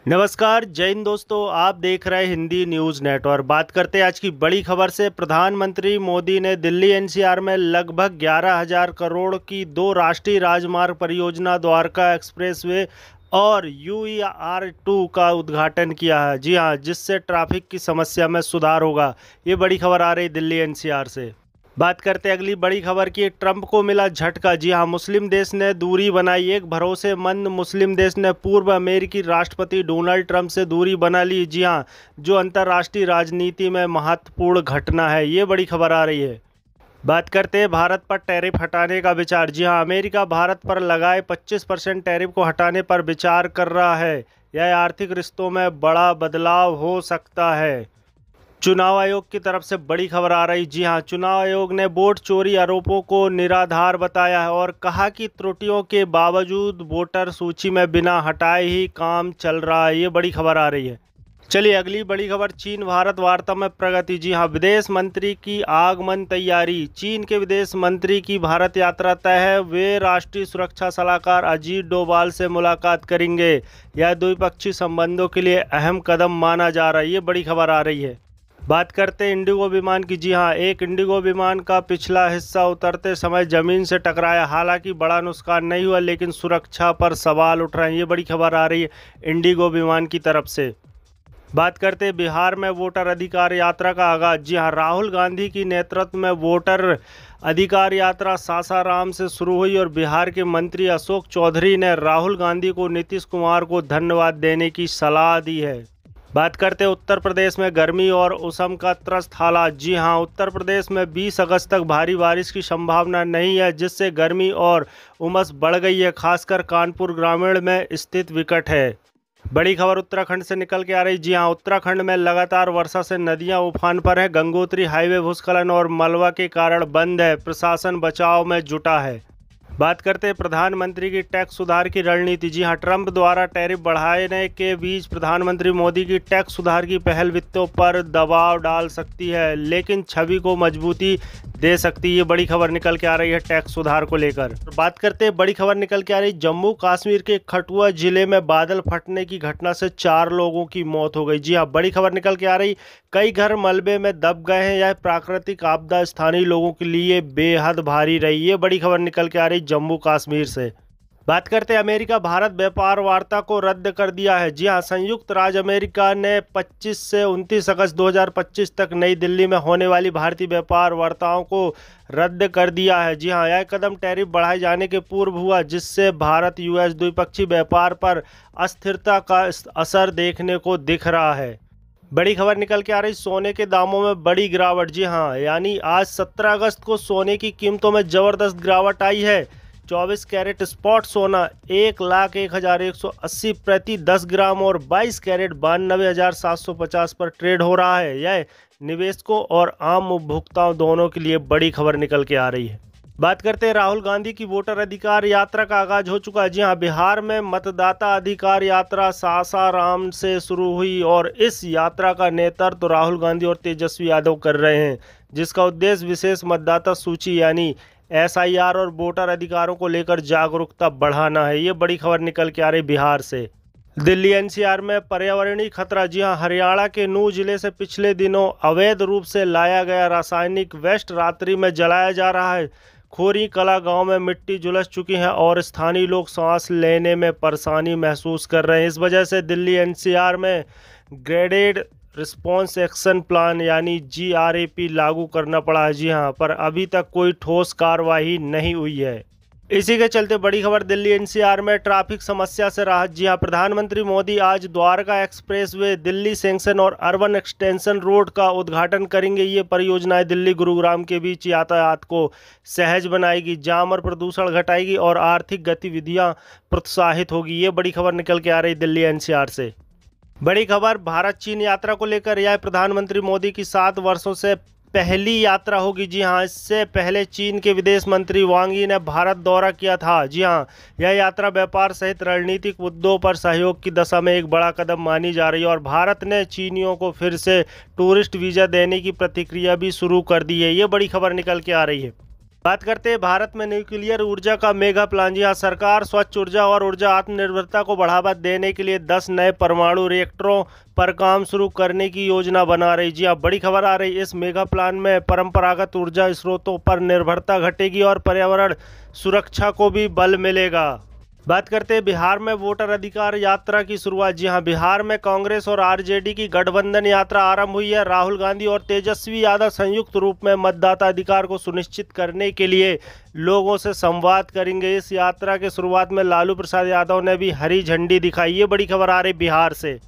नमस्कार जय हिंद दोस्तों, आप देख रहे हैं हिंदी न्यूज़ नेटवर्क। बात करते हैं आज की बड़ी खबर से। प्रधानमंत्री मोदी ने दिल्ली एनसीआर में लगभग 11,000 करोड़ की 2 राष्ट्रीय राजमार्ग परियोजना द्वारका एक्सप्रेसवे और UER-2 का उद्घाटन किया है। जी हां, जिससे ट्रैफिक की समस्या में सुधार होगा। ये बड़ी खबर आ रही दिल्ली एनसीआर से। बात करते हैं अगली बड़ी खबर की। ट्रंप को मिला झटका। जी हां, मुस्लिम देश ने दूरी बनाई। एक भरोसेमंद मुस्लिम देश ने पूर्व अमेरिकी राष्ट्रपति डोनाल्ड ट्रंप से दूरी बना ली। जी हां, जो अंतर्राष्ट्रीय राजनीति में महत्वपूर्ण घटना है। ये बड़ी खबर आ रही है। बात करते हैं भारत पर टैरिफ हटाने का विचार। जी हां, अमेरिका भारत पर लगाए 25% टैरिफ को हटाने पर विचार कर रहा है। यह आर्थिक रिश्तों में बड़ा बदलाव हो सकता है। चुनाव आयोग की तरफ से बड़ी खबर आ रही। जी हां, चुनाव आयोग ने वोट चोरी आरोपों को निराधार बताया है और कहा कि त्रुटियों के बावजूद वोटर सूची में बिना हटाए ही काम चल रहा है। ये बड़ी खबर आ रही है। चलिए अगली बड़ी खबर। चीन भारत वार्ता में प्रगति। जी हां, विदेश मंत्री की आगमन तैयारी। चीन के विदेश मंत्री की भारत यात्रा तय है। वे राष्ट्रीय सुरक्षा सलाहकार अजीत डोभाल से मुलाकात करेंगे। यह द्विपक्षीय संबंधों के लिए अहम कदम माना जा रहा है। ये बड़ी खबर आ रही है। बात करते हैं इंडिगो विमान की। जी हां, एक इंडिगो विमान का पिछला हिस्सा उतरते समय जमीन से टकराया। हालांकि बड़ा नुकसान नहीं हुआ, लेकिन सुरक्षा पर सवाल उठ रहे हैं। ये बड़ी खबर आ रही है इंडिगो विमान की तरफ से। बात करते हैं बिहार में वोटर अधिकार यात्रा का आगाज। जी हां, राहुल गांधी की नेतृत्व में वोटर अधिकार यात्रा सासाराम से शुरू हुई और बिहार के मंत्री अशोक चौधरी ने राहुल गांधी को नीतीश कुमार को धन्यवाद देने की सलाह दी है। बात करते हैं उत्तर प्रदेश में गर्मी और उष्ण का त्रस्त हालात। जी हां, उत्तर प्रदेश में 20 अगस्त तक भारी बारिश की संभावना नहीं है, जिससे गर्मी और उमस बढ़ गई है। खासकर कानपुर ग्रामीण में स्थिति विकट है। बड़ी खबर उत्तराखंड से निकल के आ रही। जी हां, उत्तराखंड में लगातार वर्षा से नदियां उफान पर है। गंगोत्री हाईवे भूस्खलन और मलबा के कारण बंद है। प्रशासन बचाव में जुटा है। बात करते हैं प्रधानमंत्री की टैक्स सुधार की रणनीति। जी हां, ट्रंप द्वारा टैरिफ बढ़ाने के बीच प्रधानमंत्री मोदी की टैक्स सुधार की पहल वित्तों पर दबाव डाल सकती है, लेकिन छवि को मजबूती दे सकती है। ये बड़ी खबर निकल के आ रही है टैक्स सुधार को लेकर। बात करते हैं बड़ी खबर निकल के आ रही। जम्मू कश्मीर के कठुआ जिले में बादल फटने की घटना से 4 लोगों की मौत हो गई। जी हां, बड़ी खबर निकल के आ रही। कई घर मलबे में दब गए हैं। यह प्राकृतिक आपदा स्थानीय लोगों के लिए बेहद भारी रही। ये बड़ी खबर निकल के आ रही जम्मू कश्मीर से। बात करते हैं अमेरिका भारत व्यापार वार्ता को रद्द कर दिया है। जी हां, संयुक्त राज्य अमेरिका ने 25 से 29 अगस्त 2025 तक नई दिल्ली में होने वाली भारतीय व्यापार वार्ताओं को रद्द कर दिया है। जी हां, यह कदम टैरिफ बढ़ाए जाने के पूर्व हुआ, जिससे भारत US द्विपक्षीय व्यापार पर अस्थिरता का असर देखने को दिख रहा है। बड़ी खबर निकल के आ रही। सोने के दामों में बड़ी गिरावट। जी हां, यानी आज 17 अगस्त को सोने की कीमतों में ज़बरदस्त गिरावट आई है। 24 कैरेट स्पॉट सोना 1,01,180 प्रति 10 ग्राम और 22 कैरेट 92,750 पर ट्रेड हो रहा है। यह निवेशकों और आम उपभोक्ताओं दोनों के लिए बड़ी खबर निकल के आ रही है। बात करते हैं राहुल गांधी की वोटर अधिकार यात्रा का आगाज हो चुका है। जी हां, बिहार में मतदाता अधिकार यात्रा सासाराम से शुरू हुई और इस यात्रा का नेतृत्व राहुल गांधी और तेजस्वी यादव कर रहे हैं, जिसका उद्देश्य विशेष मतदाता सूची यानी SIR और वोटर अधिकारों को लेकर जागरूकता बढ़ाना है। ये बड़ी खबर निकल के आ रही बिहार से। दिल्ली NCR में पर्यावरणीय खतरा। जी हां, हरियाणा के नूह जिले से पिछले दिनों अवैध रूप से लाया गया रासायनिक वेस्ट रात्रि में जलाया जा रहा है। खोरी कला गांव में मिट्टी झुलस चुकी है और स्थानीय लोग सांस लेने में परेशानी महसूस कर रहे हैं। इस वजह से दिल्ली NCR में ग्रेडेड रिस्पॉन्स एक्शन प्लान यानी GRAP लागू करना पड़ा है। जी हां, पर अभी तक कोई ठोस कार्रवाई नहीं हुई है। इसी के चलते बड़ी खबर दिल्ली NCR में ट्रैफिक समस्या से राहत। जी हां, प्रधानमंत्री मोदी आज द्वारका एक्सप्रेसवे, दिल्ली सेंक्शन और अर्बन एक्सटेंशन रोड का उद्घाटन करेंगे। ये परियोजनाएं दिल्ली गुरुग्राम के बीच यातायात को सहज बनाएगी, जाम और प्रदूषण घटाएगी और आर्थिक गतिविधियां प्रोत्साहित होगी। ये बड़ी खबर निकल के आ रही दिल्ली NCR से। बड़ी खबर भारत चीन यात्रा को लेकर। यह प्रधानमंत्री मोदी की 7 वर्षों से पहली यात्रा होगी। जी हां, इससे पहले चीन के विदेश मंत्री वांग यी ने भारत दौरा किया था। जी हां, यह यात्रा व्यापार सहित रणनीतिक मुद्दों पर सहयोग की दिशा में एक बड़ा कदम मानी जा रही है और भारत ने चीनियों को फिर से टूरिस्ट वीज़ा देने की प्रक्रिया भी शुरू कर दी है। ये बड़ी खबर निकल के आ रही है। बात करते हैं भारत में न्यूक्लियर ऊर्जा का मेगा प्लान। जी हाँ, सरकार स्वच्छ ऊर्जा और ऊर्जा आत्मनिर्भरता को बढ़ावा देने के लिए 10 नए परमाणु रिएक्टरों पर काम शुरू करने की योजना बना रही। जी हाँ, बड़ी खबर आ रही है। इस मेगा प्लान में परंपरागत ऊर्जा स्रोतों पर निर्भरता घटेगी और पर्यावरण सुरक्षा को भी बल मिलेगा। बात करते हैं बिहार में वोटर अधिकार यात्रा की शुरुआत। जी हां, बिहार में कांग्रेस और आरजेडी की गठबंधन यात्रा आरंभ हुई है। राहुल गांधी और तेजस्वी यादव संयुक्त रूप में मतदाता अधिकार को सुनिश्चित करने के लिए लोगों से संवाद करेंगे। इस यात्रा के शुरुआत में लालू प्रसाद यादव ने भी हरी झंडी दिखाई। ये बड़ी खबर आ रही बिहार से।